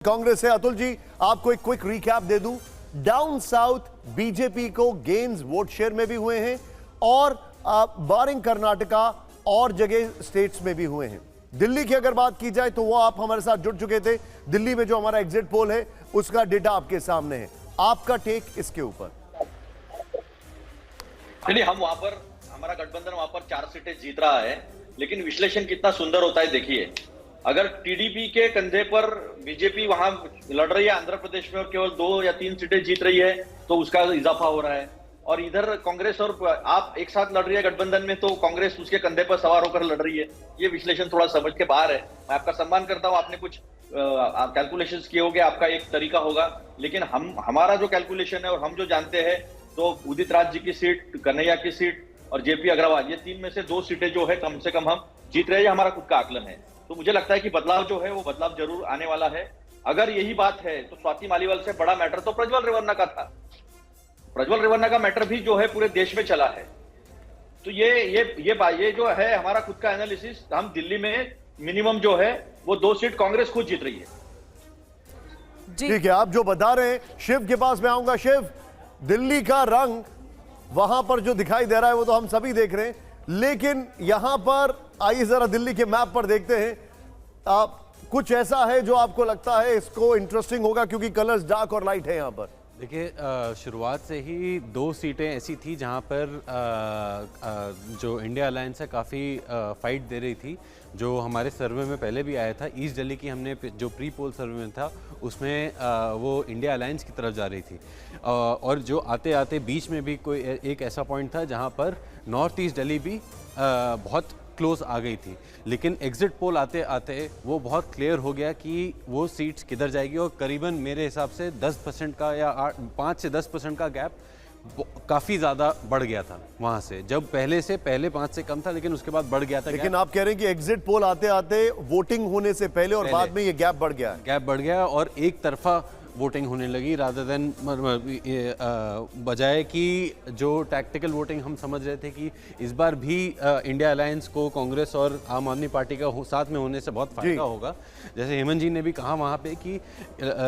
कांग्रेस है। अतुल जी, आपको एक क्विक रिकैप दे दूं। डाउन साउथ बीजेपी को गेन्स वोट शेयर में भी हुए हैं और बारिंग कर्नाटका और जगह स्टेट्स में भी हुए हैं। दिल्ली की अगर बात की जाए तो वो आप हमारे साथ जुड़ चुके थे। दिल्ली में जो हमारा एग्जिट पोल है उसका डेटा आपके सामने है, आपका टेक इसके ऊपर? चलिए, हम वहां पर हमारा गठबंधन वहां पर 4 सीटें जीत रहा है, लेकिन विश्लेषण कितना सुंदर होता है देखिए। अगर टीडीपी के कंधे पर बीजेपी वहां लड़ रही है आंध्र प्रदेश में और केवल 2 या 3 सीटें जीत रही है तो उसका इजाफा हो रहा है, और इधर कांग्रेस और आप एक साथ लड़ रही है गठबंधन में तो कांग्रेस उसके कंधे पर सवार होकर लड़ रही है। ये विश्लेषण थोड़ा समझ के बाहर है। मैं आपका सम्मान करता हूं, आपने कुछ कैलकुलेशंस किए होंगे, आपका एक तरीका होगा, लेकिन हमारा जो कैलकुलेशन है और हम जो जानते हैं तो उदित राज जी की सीट, कन्हैया की सीट और जेपी अग्रवाल, ये 3 में से 2 सीटें जो है कम से कम हम जीत रहे हैं। हमारा खुद का आकलन है। तो मुझे लगता है कि बदलाव जो है वो बदलाव जरूर आने वाला है। अगर यही बात है तो स्वाति मालीवाल से बड़ा मैटर तो प्रज्वल रेवन्ना का था। प्रज्वल रेवन्ना का मैटर भी जो है पूरे देश में चला है। तो ये जो है हमारा खुद का एनालिसिस, हम दिल्ली में मिनिमम जो है वो 2 सीट कांग्रेस खुद जीत रही है। ठीक है, आप जो बता रहे हैं, शिव के पास मैं आऊंगा। शिव, दिल्ली का रंग वहां पर जो दिखाई दे रहा है वो तो हम सभी देख रहे हैं, लेकिन यहां पर आइए जरा दिल्ली के मैप पर देखते हैं। कुछ ऐसा है जो आपको लगता है इसको इंटरेस्टिंग होगा, क्योंकि कलर्स डार्क और लाइट है यहां पर। देखिए, शुरुआत से ही 2 सीटें ऐसी थी जहां पर जो इंडिया अलायंस है काफ़ी फाइट दे रही थी। जो हमारे सर्वे में पहले भी आया था, ईस्ट दिल्ली की हमने जो प्री पोल सर्वे में था उसमें वो इंडिया अलायंस की तरफ जा रही थी, और जो आते आते बीच में भी कोई एक ऐसा पॉइंट था जहां पर नॉर्थ ईस्ट दिल्ली भी बहुत क्लोज आ गई थी। लेकिन एग्जिट पोल आते आते वो बहुत क्लियर हो गया कि वो सीट्स किधर जाएगी, और करीबन मेरे हिसाब से 10% का या 5 से 10% का गैप काफ़ी ज़्यादा बढ़ गया था वहाँ से। जब पहले 5 से कम था, लेकिन उसके बाद बढ़ गया था। लेकिन आप कह रहे हैं कि एग्जिट पोल आते आते वोटिंग होने से पहले और बाद में ये गैप बढ़ गया है। गैप बढ़ गया और एक तरफा वोटिंग होने लगी, रादर देन बजाय कि जो टैक्टिकल वोटिंग हम समझ रहे थे कि इस बार भी इंडिया अलायंस को कांग्रेस और आम आदमी पार्टी का साथ में होने से बहुत फायदा होगा। जैसे हेमंत जी ने भी कहा वहां पे कि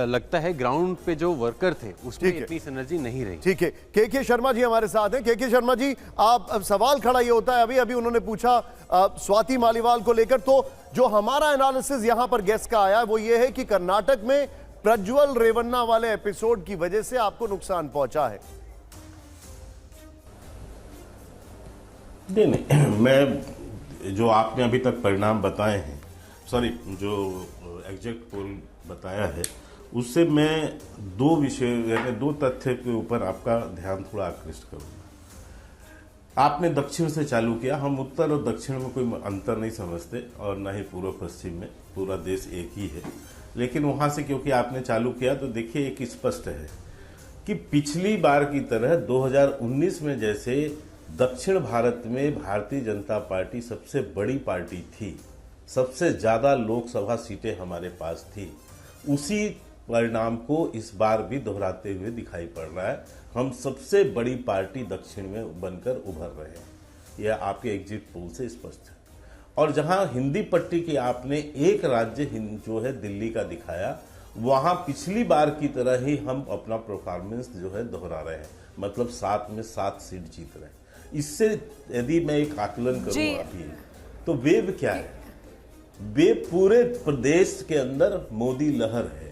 लगता है ग्राउंड पे जो वर्कर थे उसमें इतनी सिनर्जी नहीं रही। ठीक है, के शर्मा जी हमारे साथ हैं। के शर्मा जी, आप अब सवाल खड़ा ये होता है, अभी उन्होंने पूछा स्वाति मालीवाल को लेकर, तो जो हमारा एनालिसिस यहां पर गेस का आया वो ये है कि कर्नाटक में प्रज्वल रेवन्ना वाले एपिसोड की वजह से आपको नुकसान पहुंचा है। नहीं, मैं जो आपने अभी तक परिणाम बताए हैं, जो एग्जिट पोल बताया है, उससे मैं 2 विषय यानी 2 तथ्य के ऊपर आपका ध्यान थोड़ा आकृष्ट करूंगा। आपने दक्षिण से चालू किया। हम उत्तर और दक्षिण में कोई अंतर नहीं समझते, और न ही पूर्व पश्चिम में, पूरा देश एक ही है। लेकिन वहां से क्योंकि आपने चालू किया तो देखिए, एक स्पष्ट है कि पिछली बार की तरह 2019 में जैसे दक्षिण भारत में भारतीय जनता पार्टी सबसे बड़ी पार्टी थी, सबसे ज्यादा लोकसभा सीटें हमारे पास थी, उसी परिणाम को इस बार भी दोहराते हुए दिखाई पड़ रहा है। हम सबसे बड़ी पार्टी दक्षिण में बनकर उभर रहे हैं। यह आपके एग्जिट पोल से स्पष्ट है। और जहां हिंदी पट्टी की आपने एक राज्य जो है दिल्ली का दिखाया, वहां पिछली बार की तरह ही हम अपना परफॉर्मेंस जो है दोहरा रहे हैं, मतलब 7 में 7 सीट जीत रहे हैं। इससे यदि मैं एक आकलन करूं अभी, तो वेव क्या है? वेव पूरे प्रदेश के अंदर मोदी लहर है।